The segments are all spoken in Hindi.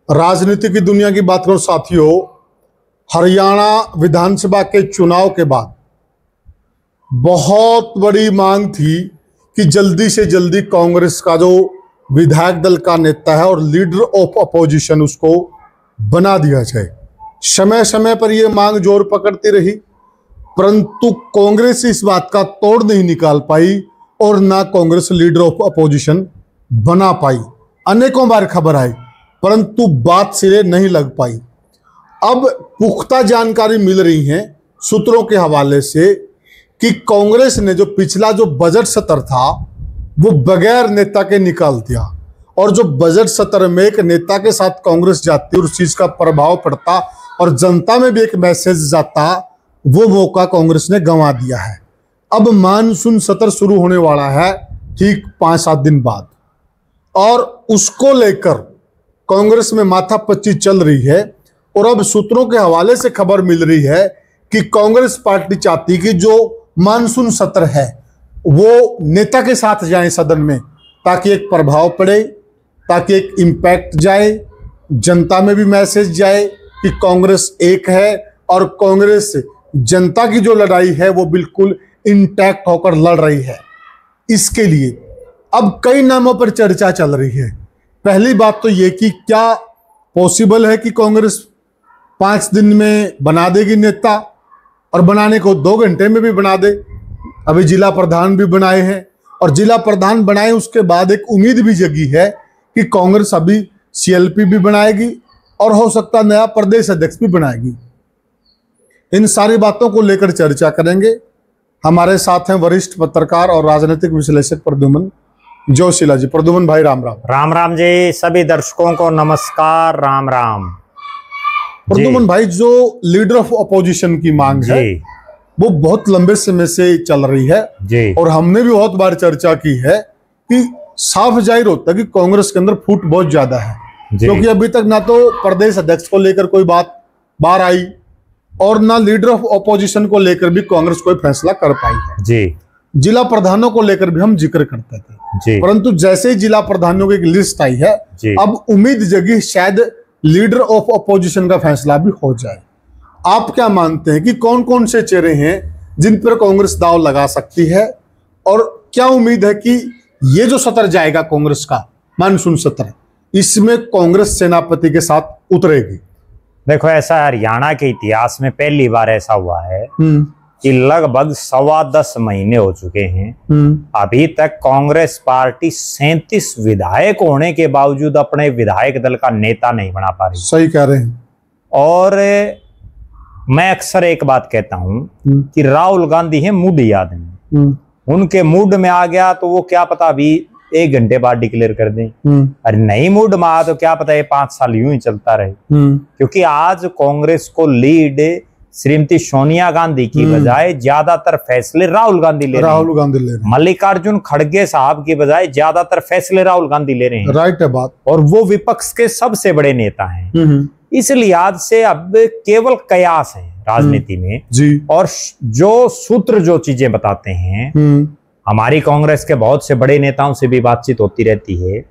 राजनीति की दुनिया की बात करो साथियों, हरियाणा विधानसभा के चुनाव के बाद बहुत बड़ी मांग थी कि जल्दी से जल्दी कांग्रेस का जो विधायक दल का नेता है और लीडर ऑफ अपोजिशन उसको बना दिया जाए। समय समय पर यह मांग जोर पकड़ती रही, परंतु कांग्रेस इस बात का तोड़ नहीं निकाल पाई और ना कांग्रेस लीडर ऑफ अपोजिशन बना पाई। अनेकों बार खबर आई परंतु बात सिरे नहीं लग पाई। अब पुख्ता जानकारी मिल रही है सूत्रों के हवाले से कि कांग्रेस ने जो पिछला जो बजट सत्र था वो बगैर नेता के निकाल दिया, और जो बजट सत्र में एक नेता के साथ कांग्रेस जाती और उस चीज का प्रभाव पड़ता और जनता में भी एक मैसेज जाता, वो मौका कांग्रेस ने गंवा दिया है। अब मानसून सत्र शुरू होने वाला है ठीक 5-7 दिन बाद, और उसको लेकर कांग्रेस में माथापच्ची चल रही है। और अब सूत्रों के हवाले से खबर मिल रही है कि कांग्रेस पार्टी चाहती कि जो मानसून सत्र है वो नेता के साथ जाए सदन में, ताकि एक प्रभाव पड़े, ताकि एक इम्पैक्ट जाए, जनता में भी मैसेज जाए कि कांग्रेस एक है और कांग्रेस जनता की जो लड़ाई है वो बिल्कुल इंटैक्ट होकर लड़ रही है। इसके लिए अब कई नामों पर चर्चा चल रही है। पहली बात तो ये कि क्या पॉसिबल है कि कांग्रेस 5 दिन में बना देगी नेता, और बनाने को 2 घंटे में भी बना दे। अभी जिला प्रधान भी बनाए हैं, और जिला प्रधान बनाए उसके बाद एक उम्मीद भी जगी है कि कांग्रेस अभी सीएलपी भी बनाएगी और हो सकता नया प्रदेश अध्यक्ष भी बनाएगी। इन सारी बातों को लेकर चर्चा करेंगे। हमारे साथ हैं वरिष्ठ पत्रकार और राजनीतिक विश्लेषक प्रद्युमन जोशीला जी। प्रद्युमन भाई राम राम। राम राम जी, सभी दर्शकों को नमस्कार, राम राम। प्रद्युमन भाई, जो लीडर ऑफ अपोजिशन की मांग है वो बहुत लंबे समय से चल रही है जी, और हमने भी बहुत बार चर्चा की है कि साफ जाहिर होता है कि कांग्रेस के अंदर फूट बहुत ज्यादा है, क्योंकि अभी तक ना तो प्रदेश अध्यक्ष को लेकर कोई बात बाहर आई और ना लीडर ऑफ अपोजिशन को लेकर भी कांग्रेस कोई फैसला कर पाई है जी। जिला प्रधानों को लेकर भी हम जिक्र करते थे, परंतु जैसे ही जिला प्रधानों की एक लिस्ट आई है अब उम्मीद जगी शायद लीडर ऑफ अपोजिशन का फैसला भी हो जाए। आप क्या मानते हैं कि कौन कौन से चेहरे हैं जिन पर कांग्रेस दांव लगा सकती है, और क्या उम्मीद है कि ये जो सत्र जाएगा कांग्रेस का मानसून सत्र, इसमें कांग्रेस सेनापति के साथ उतरेगी? देखो, ऐसा हरियाणा के इतिहास में पहली बार ऐसा हुआ है कि लगभग 10.25 महीने हो चुके हैं, अभी तक कांग्रेस पार्टी 37 विधायक होने के बावजूद अपने विधायक दल का नेता नहीं बना पा रही। सही कह रहे हैं। और मैं अक्सर एक बात कहता हूं कि राहुल गांधी है मूडी आदमी, उनके मूड में आ गया तो वो क्या पता अभी 1 घंटे बाद डिक्लेयर कर दें, अरे नहीं मूड में आ तो क्या पता ये 5 साल यूं ही चलता रहे। क्योंकि आज कांग्रेस को लीड श्रीमती सोनिया गांधी की बजाय ज्यादातर फैसले राहुल गांधी ले रहे हैं। मल्लिकार्जुन खड़गे साहब की बजाय ज्यादातर फैसले राहुल गांधी ले रहे हैं। राइट है बात। और वो विपक्ष के सबसे बड़े नेता हैं। इस लिहाज से अब केवल कयास है राजनीति में जी। और जो सूत्र जो चीजें बताते हैं, हमारी कांग्रेस के बहुत से बड़े नेताओं से भी बातचीत होती रहती है।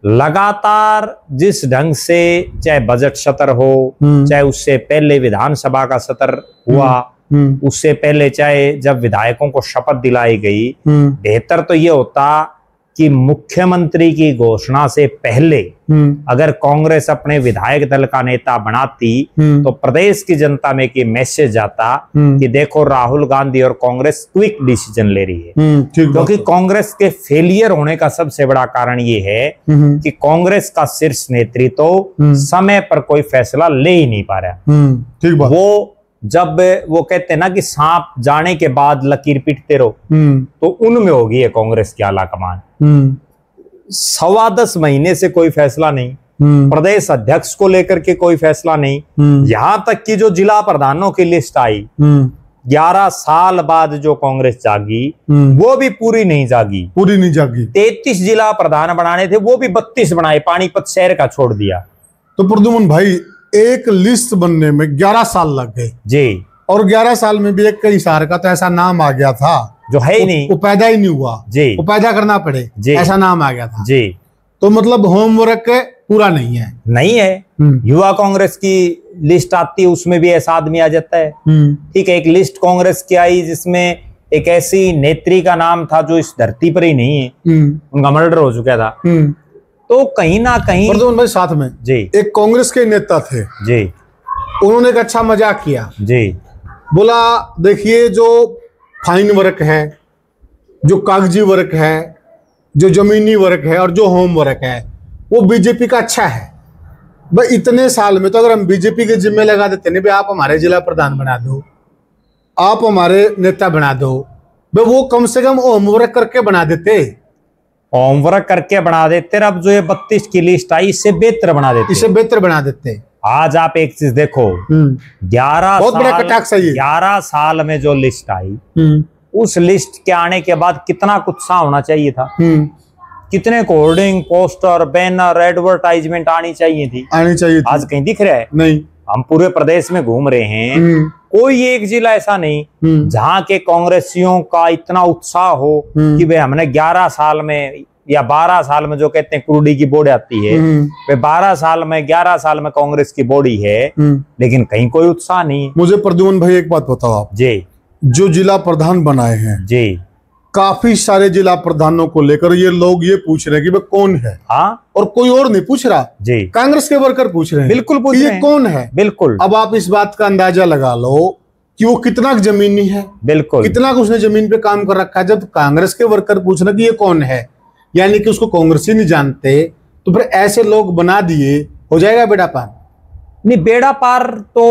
लगातार जिस ढंग से चाहे बजट सत्र हो, चाहे उससे पहले विधानसभा का सत्र हुआ, उससे पहले चाहे जब विधायकों को शपथ दिलाई गई, बेहतर तो ये होता कि मुख्यमंत्री की घोषणा से पहले अगर कांग्रेस अपने विधायक दल का नेता बनाती तो प्रदेश की जनता में कि मैसेज आता कि देखो राहुल गांधी और कांग्रेस क्विक डिसीजन ले रही है। क्योंकि कांग्रेस के फेलियर होने का सबसे बड़ा कारण ये है कि कांग्रेस का शीर्ष नेतृत्व समय पर कोई फैसला ले ही नहीं पा रहा। वो जब वो कहते हैं ना कि सांप जाने के बाद लकीर पीटते रहो, तो उनमें होगी है कांग्रेस की आला कमान। 10.25 महीने से कोई फैसला नहीं, प्रदेश अध्यक्ष को लेकर के कोई फैसला नहीं, यहां तक कि जो जिला प्रधानों की लिस्ट आई 11 साल बाद जो कांग्रेस जागी वो भी पूरी नहीं जागी। 33 जिला प्रधान बनाने थे, वो भी 32 बनाए, पानीपत शहर का छोड़ दिया। तो प्रद्युमन भाई, एक लिस्ट बनने में 11 साल लग गए जी, और 11 साल में भी एक कई सार का तो ऐसा नाम आ गया था जो है ही नहीं, वो पैदा ही नहीं हुआ जी, वो पैदा करना पड़े जी, ऐसा नाम आ गया था जी। तो मतलब होमवर्क पूरा नहीं है। नहीं है। युवा कांग्रेस की लिस्ट आती है, उसमें भी ऐसा आदमी आ जाता है। ठीक है, एक लिस्ट कांग्रेस की आई जिसमें एक ऐसी नेत्री का नाम था जो इस धरती पर ही नहीं है, उनका मर्डर हो चुका था। तो कहीं ना कहीं प्रद्युम्न भाई साथ में जी एक कांग्रेस के नेता थे जी, उन्होंने एक अच्छा मजाक किया जी, बोला देखिए जो फाइन वर्क है, जो कागजी वर्क है, जो जमीनी वर्क है और जो होम वर्क है वो बीजेपी का अच्छा है। भाई इतने साल में तो अगर हम बीजेपी के जिम्मे लगा देते नहीं, भाई आप हमारे जिला प्रधान बना दो, आप हमारे नेता बना दो, भाई वो कम से कम होमवर्क करके बना देते, होमवर्क करके बना देते। अब जो ये 32 की लिस्ट आई इससे बेहतर बना देते, इसे बेहतर बना देते। आज आप एक चीज देखो, 11 बहुत बड़ा कटाक्ष है ये। 11 साल में जो लिस्ट आई, उस लिस्ट के आने के बाद कितना उत्साह होना चाहिए था, कितने होर्डिंग, पोस्टर, बैनर, एडवर्टाइजमेंट आनी चाहिए थी। आज कहीं दिख रहा है? नहीं। हम पूरे प्रदेश में घूम रहे हैं, कोई एक जिला ऐसा नहीं जहां के कांग्रेसियों का इतना उत्साह हो कि भाई हमने 11 साल में या 12 साल में, जो कहते हैं कुरुडी की बोर्ड आती है, वे 12 साल में 11 साल में कांग्रेस की बॉडी है, लेकिन कहीं कोई उत्साह नहीं है। मुझे प्रद्युम्न भाई एक बात बताओ आप जी, जो जिला प्रधान बनाए हैं जी, काफी सारे जिला प्रधानों को लेकर ये लोग ये पूछ रहे हैं कि भाई कौन है। हाँ, और कोई और नहीं पूछ रहा जी, कांग्रेस के वर्कर पूछ रहे हैं। बिल्कुल पूछ रहे हैं, कौन है। बिल्कुल। अब आप इस बात का अंदाजा लगा लो कि वो कितना जमीनी है, बिल्कुल, कितना उसने जमीन पे काम कर रखा है। जब कांग्रेस के वर्कर पूछ रहे कि ये कौन है, यानी कि उसको कांग्रेस ही नहीं जानते, तो फिर ऐसे लोग बना दिए, हो जाएगा बेड़ा पार? नहीं, बेड़ा पार तो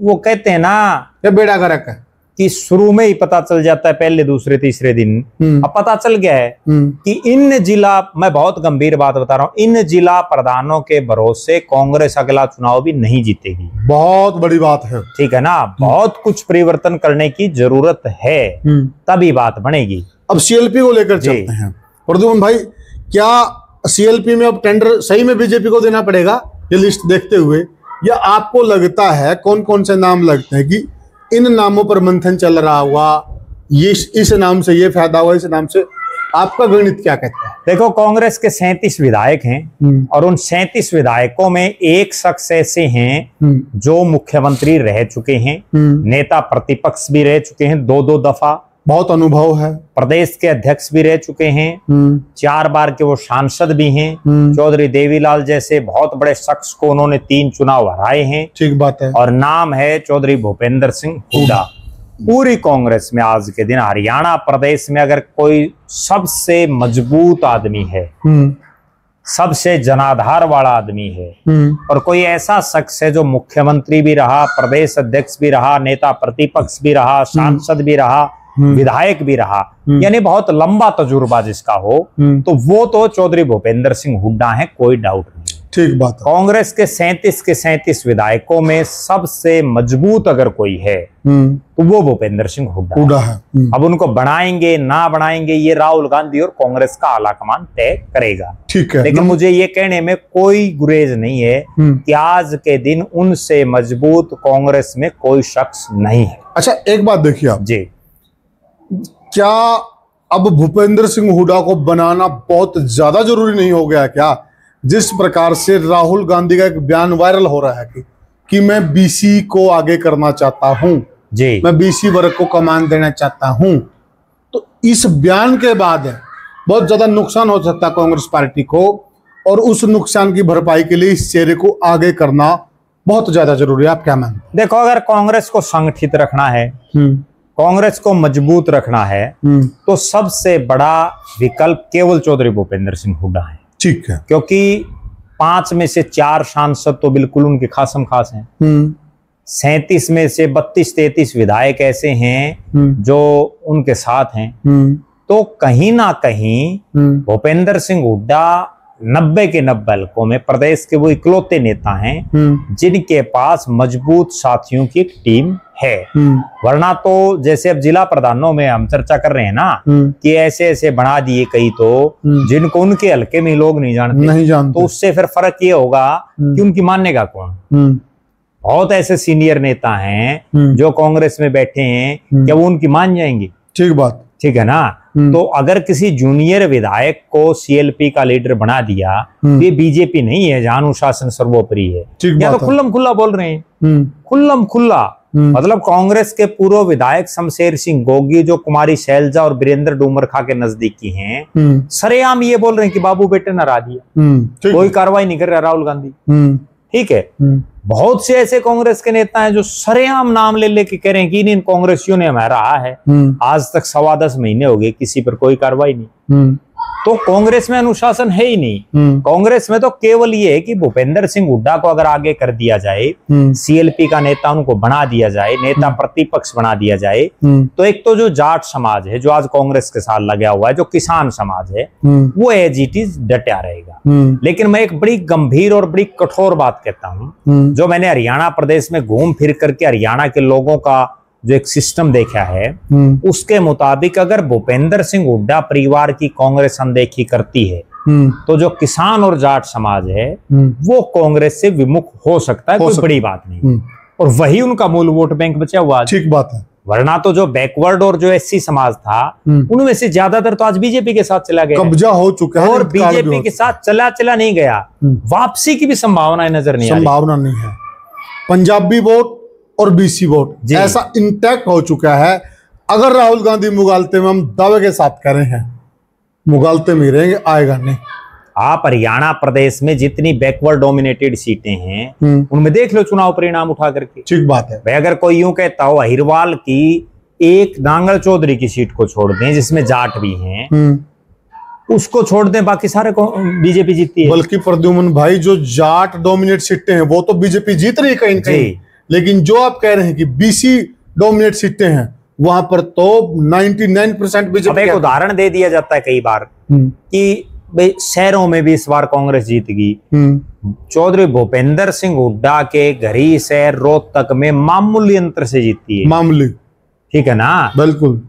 वो कहते हैं ना, या बेड़ा गर्क है कि शुरू में ही पता चल जाता है, पहले दूसरे तीसरे दिन। अब पता चल गया है कि इन जिला, मैं बहुत गंभीर बात बता रहा हूं, इन जिला प्रधानों के भरोसे कांग्रेस अगला चुनाव भी नहीं जीतेगी। बहुत बड़ी बात है। ठीक है ना, बहुत कुछ परिवर्तन करने की जरूरत है, तभी बात बनेगी। अब सीएलपी को लेकर चलते हैं प्रद्युम्न भाई, क्या सीएलपी में अब टेंडर सही में बीजेपी को देना पड़ेगा ये लिस्ट देखते हुए, या आपको लगता है कौन कौन से नाम लगते हैं कि इन नामों पर मंथन चल रहा हुआ, ये इस नाम से ये फायदा हुआ, इस नाम से, आपका गणित क्या कहता है? देखो, कांग्रेस के 37 विधायक हैं और उन 37 विधायकों में एक शख्स ऐसे हैं जो मुख्यमंत्री रह चुके हैं, नेता प्रतिपक्ष भी रह चुके हैं 2-2 दफा, बहुत अनुभव है, प्रदेश के अध्यक्ष भी रह चुके हैं, 4 बार के वो सांसद भी हैं। चौधरी देवीलाल जैसे बहुत बड़े शख्स को उन्होंने 3 चुनाव हराए हैं। ठीक बात है। और नाम है चौधरी भूपेंद्र सिंह हुड्डा। पूरी कांग्रेस में आज के दिन हरियाणा प्रदेश में अगर कोई सबसे मजबूत आदमी है, सबसे जनाधार वाला आदमी है, और कोई ऐसा शख्स है जो मुख्यमंत्री भी रहा, प्रदेश अध्यक्ष भी रहा, नेता प्रतिपक्ष भी रहा, सांसद भी रहा, विधायक भी रहा, यानी बहुत लंबा तजुर्बा जिसका हो, तो वो तो चौधरी भूपेंद्र सिंह हुड्डा है, कोई डाउट नहीं। ठीक बात है। कांग्रेस के 37 विधायकों में सबसे मजबूत अगर कोई है तो वो भूपेंद्र सिंह हुड्डा है। अब उनको बनाएंगे ना बनाएंगे ये राहुल गांधी और कांग्रेस का आलाकमान तय करेगा। ठीक है, लेकिन मुझे ये कहने में कोई गुरेज नहीं है कि आज के दिन उनसे मजबूत कांग्रेस में कोई शख्स नहीं है। अच्छा, एक बात देखिए आप जी, क्या अब भूपेंद्र सिंह हुड्डा को बनाना बहुत ज्यादा जरूरी नहीं हो गया क्या? जिस प्रकार से राहुल गांधी का एक बयान वायरल हो रहा है कि मैं बीसी को आगे करना चाहता हूं जी, मैं बीसी वर्ग को कमान देना चाहता हूं, तो इस बयान के बाद बहुत ज्यादा नुकसान हो सकता है कांग्रेस पार्टी को, और उस नुकसान की भरपाई के लिए इस चेहरे को आगे करना बहुत ज्यादा जरूरी है। आप क्या मानते? देखो, अगर कांग्रेस को संगठित रखना है, कांग्रेस को मजबूत रखना है, तो सबसे बड़ा विकल्प केवल चौधरी भूपेंद्र सिंह हुड्डा है। ठीक है, क्योंकि 5 में से 4 सांसद तो बिल्कुल उनके खासम खास हैं। 37 में से 32-33 विधायक ऐसे हैं जो उनके साथ हैं। तो कहीं ना कहीं भूपेंद्र सिंह हुड्डा 90 के 90 हलकों में प्रदेश के वो इकलौते नेता हैं जिनके पास मजबूत साथियों की एक टीम है। वरना तो जैसे अब जिला प्रधानों में हम चर्चा कर रहे हैं ना कि ऐसे ऐसे बना दिए कई, तो जिनको उनके हलके में लोग नहीं जानते, तो उससे फिर फर्क ये होगा कि उनकी मानेगा कौन। बहुत ऐसे सीनियर नेता हैं जो कांग्रेस में बैठे हैं, क्या वो उनकी मान जाएंगे? ठीक बात, ठीक है ना। तो अगर किसी जूनियर विधायक को सीएलपी का लीडर बना दिया तो ये बीजेपी नहीं है जहां अनुशासन सर्वोपरि है। या तो खुल्लम खुल्ला बोल रहे हैं, खुल्लम खुल्ला। मतलब कांग्रेस के पूर्व विधायक शमशेर सिंह गोगी जो कुमारी शैलजा और वीरेंद्र डूमरखा के नजदीकी हैं, सरेआम ये बोल रहे हैं कि बाबू बेटे न हरा दिया, कोई कार्रवाई नहीं कर रहा राहुल गांधी। ठीक है, बहुत से ऐसे कांग्रेस के नेता हैं जो सरेआम नाम ले लेके कह रहे हैं कि इन कांग्रेसियों ने हमें हराया है। आज तक 10.25 महीने हो गए, किसी पर कोई कार्रवाई नहीं। तो कांग्रेस में अनुशासन है ही नहीं। कांग्रेस में तो केवल ये है कि भूपेंद्र सिंह हुड्डा को अगर आगे कर दिया जाए, सीएलपी का नेता उनको बना दिया जाए, नेता प्रतिपक्ष बना दिया जाए, तो एक तो जो जाट समाज है जो आज कांग्रेस के साथ लगा हुआ है, जो किसान समाज है, वो एज इट इज डटा रहेगा। लेकिन मैं एक बड़ी गंभीर और बड़ी कठोर बात कहता हूं, जो मैंने हरियाणा प्रदेश में घूम फिर करके हरियाणा के लोगों का जो एक सिस्टम देखा है, उसके मुताबिक अगर भूपेंद्र सिंह हुड्डा परिवार की कांग्रेस अनदेखी करती है तो जो किसान और जाट समाज है वो कांग्रेस से विमुख हो सकता है, कोई बड़ी बात नहीं। और वही उनका मूल वोट बैंक बचा हुआ। ठीक बात है। वरना तो जो बैकवर्ड और जो एससी समाज था उनमें से ज्यादातर तो आज बीजेपी के साथ चला गया, कब्जा हो चुका है, और बीजेपी के साथ चला नहीं गया, वापसी की भी संभावना नजर नहीं है। पंजाबी वोट और बीसी वोट ऐसा इंटैक्ट हो चुका है। अगर राहुल गांधी मुगालते में, हम दावे के साथ कह रहे हैं, मुगालते में रहेंगे, आएगा नहीं। आप हरियाणा प्रदेश में जितनी बैकवर्ड डोमिनेटेड सीटें हैं उनमें देख लो चुनाव परिणाम उठा करके। ठीक बात है भाई। अगर कोई यूं कहता हो अहिरवाल की एक नांगल चौधरी की सीट को छोड़ दें जिसमें जाट भी हैं, उसको छोड़ दें, बाकी सारे को बीजेपी जीतती है। बल्कि प्रद्युमन भाई, जो जाट डोमिनेट सीटें हैं वो तो बीजेपी जीत रही है कहीं कहीं, लेकिन जो आप कह रहे हैं कि बीसी डोमिनेट सीटें हैं वहां पर तो 99% बीजेपी। एक उदाहरण दे दिया जाता है कई बार कि भाई शहरों में भी इस बार कांग्रेस जीत गई। चौधरी भूपेंद्र सिंह हुड्डा के घरी शहर रोहतक में मामूली अंतर से जीतती है, मामूली। ठीक है ना, बिल्कुल।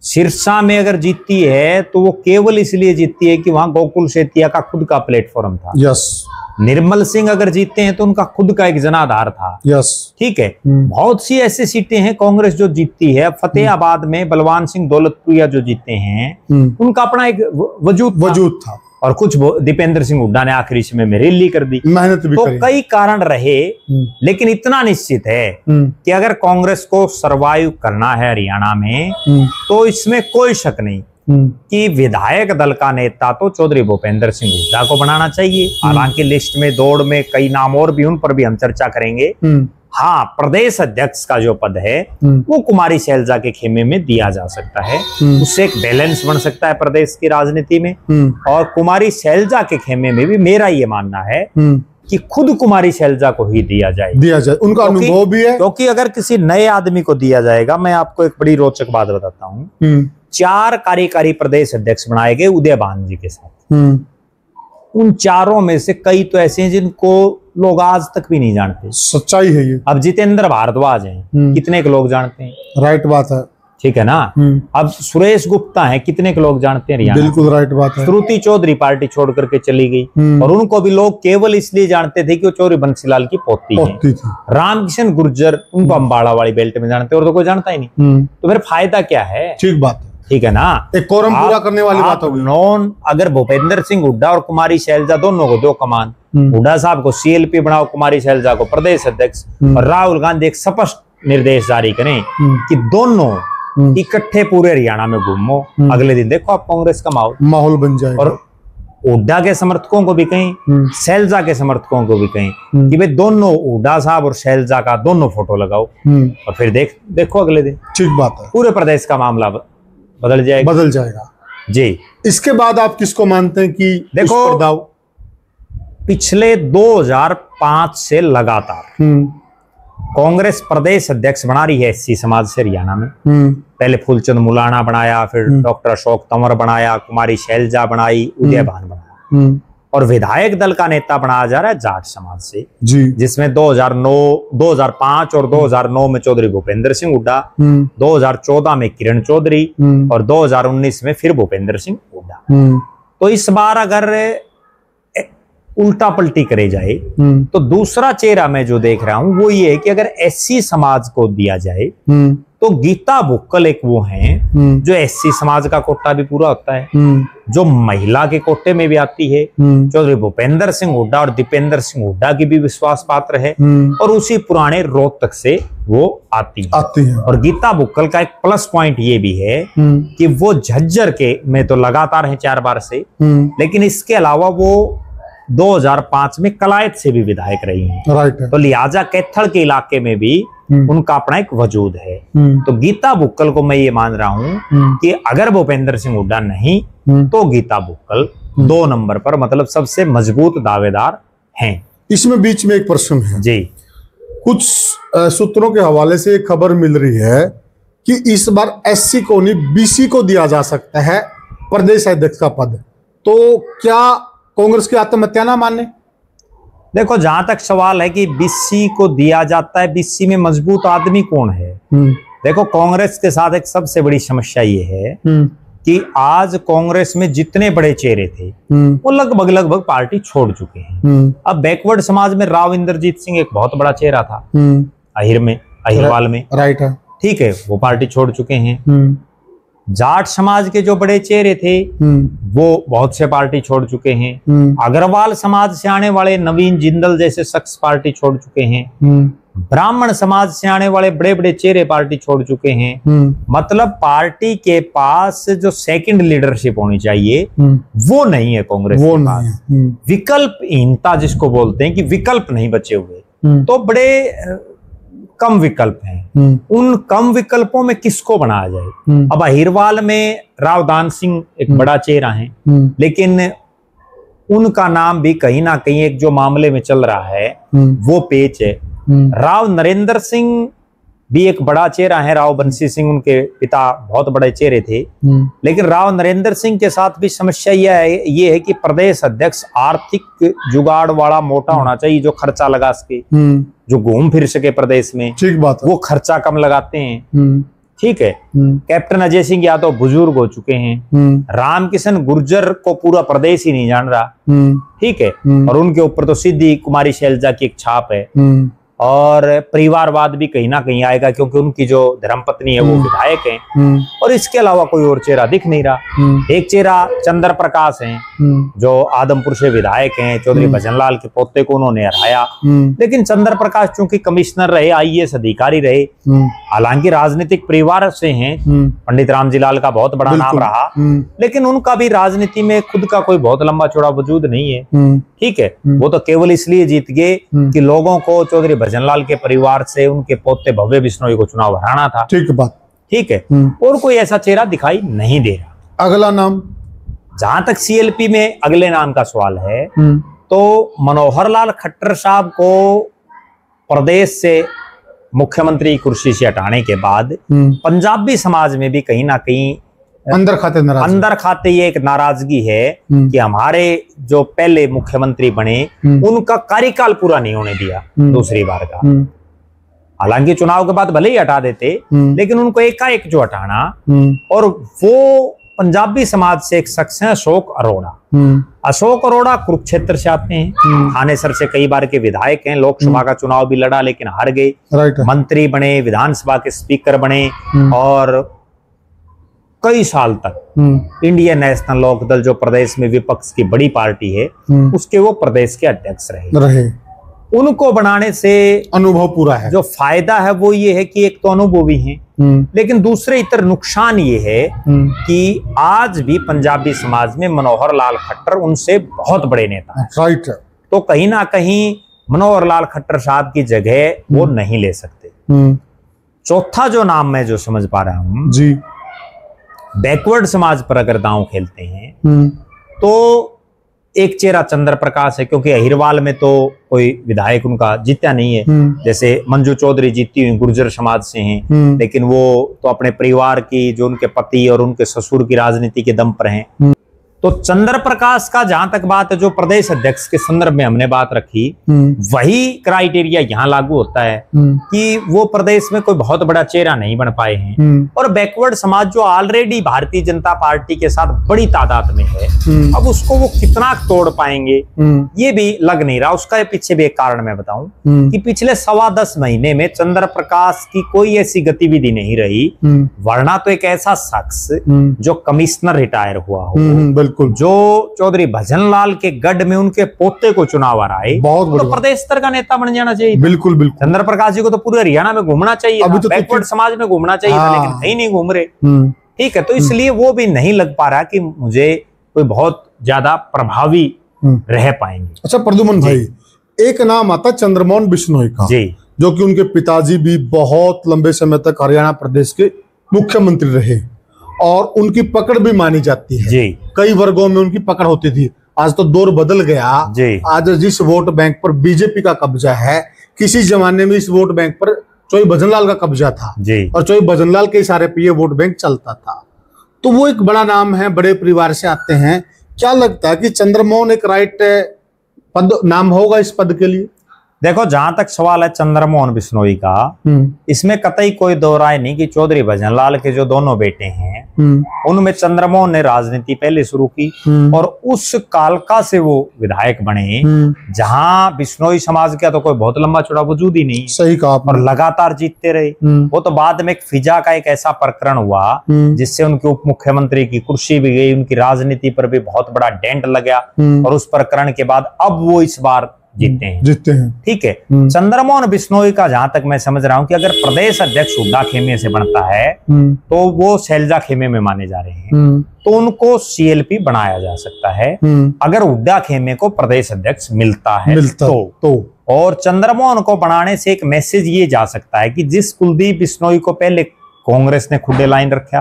सिरसा में अगर जीतती है तो वो केवल इसलिए जीतती है कि वहां गोकुल सेतिया का खुद का प्लेटफॉर्म था। यस। निर्मल सिंह अगर जीतते हैं तो उनका खुद का एक जनाधार था। यस। ठीक है। बहुत सी ऐसी सीटें हैं कांग्रेस जो जीतती है। फतेहाबाद में बलवान सिंह दौलतपुरिया जो जीते हैं उनका अपना एक वजूद था। और कुछ दीपेंद्र सिंह हुड्डा ने आखिरी समय में रैली कर दी, मेहनत भी करी। कई कारण रहे, लेकिन इतना निश्चित है कि अगर कांग्रेस को सरवाइव करना है हरियाणा में तो इसमें कोई शक नहीं कि विधायक दल का नेता तो चौधरी भूपेंद्र सिंह हुड्डा को बनाना चाहिए। हालांकि लिस्ट में दौड़ में कई नाम और भी, उन पर भी हम चर्चा करेंगे। हाँ, प्रदेश अध्यक्ष का जो पद है वो कुमारी शैलजा के खेमे में दिया जा सकता है, उससे एक बैलेंस बन सकता है प्रदेश की राजनीति में। और कुमारी शैलजा के खेमे में भी मेरा ये मानना है कि खुद कुमारी शैलजा को ही दिया जाए, उनका अनुभव भी है। क्योंकि अगर किसी नए आदमी को दिया जाएगा, मैं आपको एक बड़ी रोचक बात बताता हूँ। 4 कार्यकारी प्रदेश अध्यक्ष बनाए गए उदय भान जी के साथ। उन चारों में से कई तो ऐसे हैं जिनको लोग आज तक भी नहीं जानते। सच्चाई है ये। अब जितेंद्र भारद्वाज हैं, कितने के लोग जानते हैं? राइट बात है। ठीक है ना। अब सुरेश गुप्ता है, कितने के लोग जानते हैं? बिल्कुल राइट बात है। श्रुति चौधरी पार्टी छोड़ करके चली गई और उनको भी लोग केवल इसलिए जानते थे कि वो चौधरी बंसीलाल की पोती है। रामकिशन गुर्जर, उनको अम्बाड़ा वाली बेल्ट में जानते, और तो कोई जानता ही नहीं। तो फिर फायदा क्या है? ठीक बात है। ठीक है ना, एक कोरम पूरा करने वाली बात होगी। नॉन अगर भूपेंद्र सिंह हुड्डा और कुमारी शैलजा दोनों को दो कमान, हुड्डा साहब को सीएलपी बनाओ, कुमारी शैलजा को प्रदेश अध्यक्ष, और राहुल गांधी एक स्पष्ट निर्देश जारी करें कि दोनों इकट्ठे पूरे हरियाणा में घूमो, अगले दिन देखो आप कांग्रेस का माहौल बन जाएगा। और हुड्डा के समर्थकों को भी कहें, शैलजा के समर्थकों को भी कहें कि भाई दोनों हुड्डा साहब और शैलजा का दोनों फोटो लगाओ, और फिर देखो अगले दिन। ठीक बात है। पूरे प्रदेश का मामला बदल जाएगा जी। इसके बाद आप किसको मानते हैं कि देखो, पिछले 2005 से लगातार कांग्रेस प्रदेश अध्यक्ष बना रही है एससी समाज से हरियाणा में। पहले फूलचंद मुलाना बनाया, फिर डॉक्टर अशोक तंवर बनाया, कुमारी शैलजा बनाई, उदय भान बनाया, और विधायक दल का नेता बनाया जा रहा है जाट समाज से जी, जिसमें 2005 और 2009 में चौधरी भूपेंद्र सिंह हुड्डा, 2014 में किरण चौधरी और 2019 में फिर भूपेंद्र सिंह हुड्डा। तो इस बार अगर उल्टा पलटी करे जाए तो दूसरा चेहरा मैं जो देख रहा हूं वो ये है कि अगर एससी समाज को दिया जाए तो गीता बुक्कल एक वो हैं जो एससी समाज का कोटा भी पूरा होता है, जो महिला के कोटे में भी आती है। चौधरी भूपेंद्र सिंह हुड्डा और दीपेंद्र सिंह हुड्डा की भी विश्वास पात्र है और उसी पुराने रोहतक से वो आती है। और गीता बुक्कल का एक प्लस पॉइंट ये भी है कि वो झज्जर के में तो लगातार है 4 बार से, लेकिन इसके अलावा वो 2005 में कलायत से भी विधायक रही हैं। राइट। तो लिहाजा कैथल के इलाके में भी उनका अपना एक वजूद है। तो गीता बुक्कल को मैं ये मान रहा हूं कि अगर भूपेंद्र सिंह हुड्डा नहीं तो गीता बुक्कल 2 नंबर पर मतलब सबसे मजबूत दावेदार हैं। इसमें बीच में एक प्रश्न है जी। कुछ सूत्रों के हवाले से एक खबर मिल रही है कि इस बार एससी को नहीं बीसी को दिया जा सकता है प्रदेश अध्यक्ष का पद, तो क्या कांग्रेस की आत्महत्या ना माने? देखो, जहां तक सवाल है कि बीसी को दिया जाता है, बीसी में मजबूत आदमी कौन है? देखो, कांग्रेस के साथ एक सबसे बड़ी समस्या ये है कि आज कांग्रेस में जितने बड़े चेहरे थे वो लगभग पार्टी छोड़ चुके हैं। अब बैकवर्ड समाज में राव इंद्रजीत सिंह एक बहुत बड़ा चेहरा था अहिरवाल में, राइट है, ठीक है, वो पार्टी छोड़ चुके हैं। जाट समाज के जो बड़े चेहरे थे वो बहुत से पार्टी छोड़ चुके हैं। अग्रवाल समाज से आने वाले नवीन जिंदल जैसे शख्स पार्टी छोड़ चुके हैं। ब्राह्मण समाज से आने वाले बड़े बड़े चेहरे पार्टी छोड़ चुके हैं। मतलब पार्टी के पास जो सेकंड लीडरशिप होनी चाहिए वो नहीं है कांग्रेस के पास। विकल्पहीनता जिसको बोलते हैं कि विकल्प नहीं बचे हुए, तो बड़े कम विकल्प हैं। उन कम विकल्पों में किसको बनाया जाए? अब अहिरवाल में राव दान सिंह एक बड़ा चेहरा है, लेकिन उनका नाम भी कहीं ना कहीं एक जो मामले में चल रहा है वो पेच है। राव नरेंद्र सिंह भी एक बड़ा चेहरा है, राव बंसी सिंह उनके पिता बहुत बड़े चेहरे थे, लेकिन राव नरेंद्र सिंह के साथ भी समस्या ये है कि प्रदेश अध्यक्ष आर्थिक जुगाड़ वाला मोटा होना चाहिए, जो खर्चा लगा सके, जो घूम फिर सके प्रदेश में। ठीक बात है। वो खर्चा कम लगाते हैं, ठीक है। कैप्टन अजय सिंह यादव बुजुर्ग हो चुके हैं। रामकिशन गुर्जर को पूरा प्रदेश ही नहीं जान रहा, ठीक है, और उनके ऊपर तो सीधी कुमारी शैलजा की एक छाप है। और परिवारवाद भी कहीं ना कहीं आएगा क्योंकि उनकी जो धर्मपत्नी है वो विधायक हैं। और इसके अलावा कोई और चेहरा दिख नहीं रहा। एक चेहरा चंद्र प्रकाश हैं जो आदमपुर से विधायक हैं, चौधरी भजनलाल के पोते को उन्होंने हराया, लेकिन चंद्र प्रकाश चूंकि कमिश्नर रहे, आईएएस अधिकारी रहे, हालांकि राजनीतिक परिवार से हैं, पंडित रामजी लाल का बहुत बड़ा नाम रहा, लेकिन उनका भी राजनीति में खुद का कोई बहुत लंबा चौड़ा वजूद नहीं है, ठीक है। वो तो केवल इसलिए जीत गए कि लोगों को चौधरी भजनलाल के परिवार से उनके पोते भव्य बिश्नोई को चुनाव हराना था। ठीक बात, ठीक है। और कोई ऐसा चेहरा दिखाई नहीं दे रहा। अगला नाम, जहां तक सीएलपी में अगले नाम का सवाल है, तो मनोहर लाल खट्टर साहब को प्रदेश से मुख्यमंत्री कुर्सी से हटाने के बाद पंजाबी समाज में भी कहीं ना कहीं अंदर खाते ये एक नाराजगी है कि हमारे जो पहले मुख्यमंत्री बने उनका कार्यकाल पूरा नहीं होने दिया दूसरी बार का। हालांकि चुनाव के बाद भले ही हटा देते, लेकिन उनको एकाएक जो हटाना, और वो पंजाबी समाज से एक शख्स है अशोक अरोड़ा। अशोक अरोड़ा कुरुक्षेत्र से आते हैं, थानेसर से कई बार के विधायक हैं, लोकसभा का चुनाव भी लड़ा लेकिन हार गए, मंत्री बने, विधानसभा के स्पीकर बने, और कई साल तक इंडियन नेशनल लोकदल जो प्रदेश में विपक्ष की बड़ी पार्टी है उसके वो प्रदेश के अध्यक्ष रहे। उनको बनाने से अनुभव पूरा है। जो फायदा है वो ये है कि एक तो अनुभवी हैं, लेकिन दूसरे इतर नुकसान ये है कि आज भी पंजाबी समाज में मनोहर लाल खट्टर उनसे बहुत बड़े नेता हैं। राइट। तो कहीं ना कहीं मनोहर लाल खट्टर साहब की जगह वो नहीं ले सकते। चौथा जो नाम मैं जो समझ पा रहा हूं जी, बैकवर्ड समाज पर अगर दांव खेलते हैं तो एक चेहरा चंद्र प्रकाश है, क्योंकि अहिरवाल में तो कोई विधायक उनका जीता नहीं है। जैसे मंजू चौधरी जीती हुई गुर्जर समाज से हैं, लेकिन वो तो अपने परिवार की, जो उनके पति और उनके ससुर की राजनीति के दम पर हैं। तो चंद्र प्रकाश का जहां तक बात है, जो प्रदेश अध्यक्ष के संदर्भ में हमने बात रखी, वही क्राइटेरिया यहाँ लागू होता है कि वो प्रदेश में कोई बहुत बड़ा चेहरा नहीं बन पाए हैं, और बैकवर्ड समाज जो ऑलरेडी भारतीय जनता पार्टी के साथ बड़ी तादाद में है, अब उसको वो कितना तोड़ पाएंगे ये भी लग नहीं रहा। उसका पीछे भी एक कारण मैं बताऊं कि पिछले 10.25 महीने में चंद्र प्रकाश की कोई ऐसी गतिविधि नहीं रही, वरना तो एक ऐसा शख्स जो कमिश्नर रिटायर हुआ हो, बिल्कुल, जो चौधरी भजनलाल के गढ़ में उनके पोते को चुनाव आ रहा है, बहुत तो प्रदेश स्तर का नेता बन जाना चाहिए। बिल्कुल बिल्कुल, चंद्र प्रकाश जी को तो पूरे हरियाणा में घूमना चाहिए, अभी तो बैकवर्ड समाज में घूमना चाहिए था, लेकिन कहीं नहीं घूम रहे। ठीक है, तो इसलिए वो भी नहीं लग पा रहा कि मुझे कोई बहुत ज्यादा प्रभावी रह पाएंगे। अच्छा प्रद्युमन भाई, एक नाम आता है चंद्रमोहन बिश्नोई का जी, जो कि उनके पिताजी भी बहुत लंबे समय तक हरियाणा प्रदेश के मुख्यमंत्री रहे और उनकी पकड़ भी मानी जाती है जी। कई वर्गों में उनकी पकड़ होती थी। आज तो दौर बदल गया जी। आज जिस वोट बैंक पर बीजेपी का कब्जा है, किसी जमाने में इस वोट बैंक पर चौधरी भजनलाल का कब्जा था जी। और चौधरी भजनलाल के इशारे पे ये वोट बैंक चलता था। तो वो एक बड़ा नाम है, बड़े परिवार से आते हैं। क्या लगता है कि चंद्रमोहन एक राइट पद नाम होगा इस पद के लिए? देखो, जहां तक सवाल है चंद्रमोहन बिश्नोई का, इसमें कतई कोई दो राय नहीं कि चौधरी भजनलाल के जो दोनों बेटे हैं उनमें चंद्रमोहन ने राजनीति पहले शुरू की और उस कालका से वो विधायक बने, जहां बिश्नोई समाज का तो कोई बहुत लंबा चौड़ा वजूद ही नहीं। सही कहा, और लगातार जीतते रहे। वो तो बाद में एक फिजा का एक ऐसा प्रकरण हुआ जिससे उनके उप मुख्यमंत्री की कुर्सी भी गई, उनकी राजनीति पर भी बहुत बड़ा डेंट लगा, और उस प्रकरण के बाद अब वो इस बार जीतते हैं। ठीक है, चंद्रमोहन बिश्नोई का जहां तक मैं समझ रहा हूं कि अगर प्रदेश अध्यक्ष हुड्डा खेमे से बनता है तो वो शैलजा खेमे में माने जा रहे हैं, तो उनको सीएलपी बनाया जा सकता है अगर हुड्डा खेमे को प्रदेश अध्यक्ष मिलता है तो। और चंद्रमोहन को बनाने से एक मैसेज ये जा सकता है कि जिस कुलदीप बिश्नोई को पहले कांग्रेस ने खुडे लाइन रखा,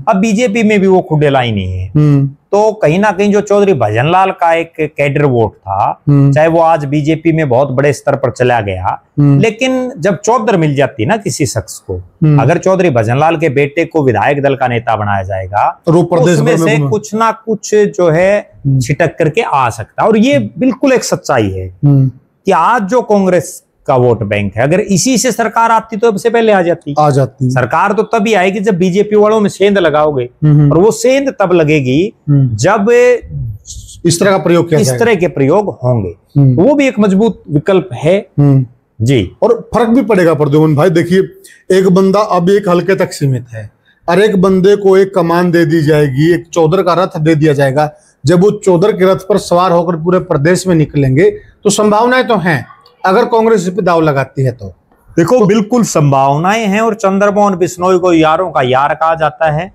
अब बीजेपी में भी वो खुडे लाइन ही है, तो कहीं ना कहीं जो चौधरी भजनलाल का एक कैडर वोट था, चाहे वो आज बीजेपी में बहुत बड़े स्तर पर चला गया, लेकिन जब चौधर मिल जाती है ना किसी शख्स को, अगर चौधरी भजनलाल के बेटे को विधायक दल का नेता बनाया जाएगा तो उसमें से कुछ ना कुछ जो है छिटक करके आ सकता है। और ये बिल्कुल एक सच्चाई है कि आज जो कांग्रेस का वोट बैंक है, अगर इसी से सरकार आती तो सबसे पहले आ जाती। सरकार तो तभी आएगी जब बीजेपी वालों में सेंध लगाओगे, और वो सेंध तब लगेगी जब इस तरह का प्रयोग किया इस तरह के प्रयोग होंगे, तो वो भी एक मजबूत विकल्प है जी। और फर्क भी पड़ेगा प्रद्युमन भाई। देखिए, एक बंदा अब एक हल्के तक सीमित है और एक बंदे को एक कमान दे दी जाएगी, एक चौधर का रथ दे दिया जाएगा। जब वो चौधर के रथ पर सवार होकर पूरे प्रदेश में निकलेंगे तो संभावनाएं तो हैं, अगर कांग्रेस इस पे दाव लगाती है तो। देखो, बिल्कुल संभावनाएं हैं, और चंद्रमोहन बिश्नोई को यारों का यार कहा जाता है,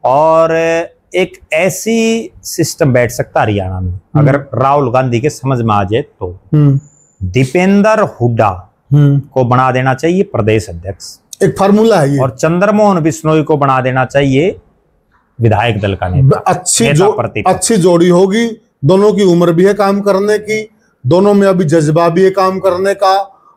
और एक ऐसी सिस्टम बैठ सकता है हरियाणा में अगर राहुल गांधी के समझ में आ जाए तो। दीपेंद्र हुड्डा को बना देना चाहिए प्रदेश अध्यक्ष, एक फार्मूला है ये, और चंद्रमोहन बिश्नोई को बना देना चाहिए विधायक दल का नेता। अच्छी जोड़ी होगी, दोनों की उम्र भी है काम करने की, दोनों में अभी जज्बा भी है काम करने का,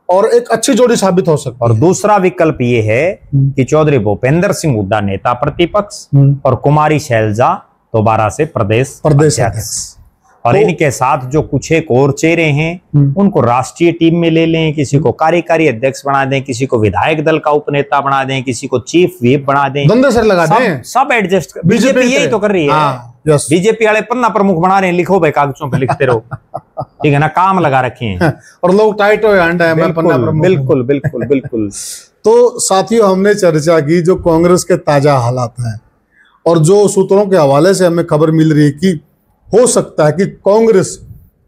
और एक अच्छी जोड़ी साबित हो सकती है। और दूसरा विकल्प ये है कि चौधरी भूपेंद्र सिंह हुड्डा नेता प्रतिपक्ष और कुमारी शैलजा दोबारा से प्रदेश अध्यक्ष, और इनके साथ जो कुछ एक और चेहरे हैं उनको राष्ट्रीय टीम में ले लें, किसी को कार्यकारी अध्यक्ष बना दें, किसी को विधायक दल का उपनेता बना दें, किसी को चीफ व्हिप बना दें, सर लगा दें, सब एडजस्ट। बीजेपी यही तो कर रही है। बीजेपी वाले पन्ना प्रमुख बना रहे हैं, लिखो भाई कागजों पे लिखते रहो, ठीक है ना, काम लगा रखे हैं और लोग टाइट हो अंडा है, मैं पन्ना प्रमुख। बिल्कुल बिल्कुल बिल्कुल। तो साथियों, हमने चर्चा की जो कांग्रेस के ताजा हालात हैं, और जो सूत्रों के हवाले से हमें खबर मिल रही है कि हो सकता है कि कांग्रेस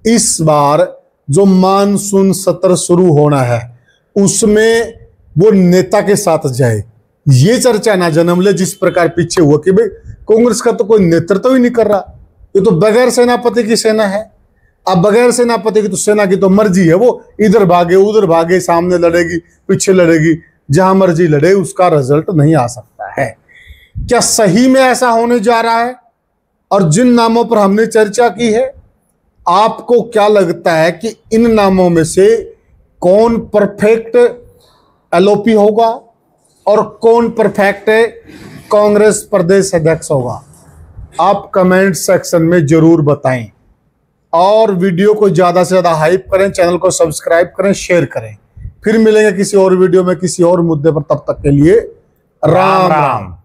इस बार जो मानसून सत्र शुरू होना है उसमें वो नेता के साथ जाए। ये चर्चा ना जन्म ले जिस प्रकार पीछे हुआ कि भाई कांग्रेस का तो कोई नेतृत्व ही नहीं कर रहा, ये तो बगैर सेनापति की सेना है। अब बगैर सेनापति की तो सेना की तो मर्जी है, वो इधर भागे उधर भागे, सामने लड़ेगी पीछे लड़ेगी, जहां मर्जी लड़े उसका रिजल्ट नहीं आ सकता है। क्या सही में ऐसा होने जा रहा है? और जिन नामों पर हमने चर्चा की है, आपको क्या लगता है कि इन नामों में से कौन परफेक्ट एलओपी होगा और कौन परफेक्ट कांग्रेस प्रदेश अध्यक्ष होगा? आप कमेंट सेक्शन में जरूर बताएं और वीडियो को ज्यादा से ज्यादा हाइप करें, चैनल को सब्सक्राइब करें, शेयर करें। फिर मिलेंगे किसी और वीडियो में किसी और मुद्दे पर, तब तक के लिए राम राम।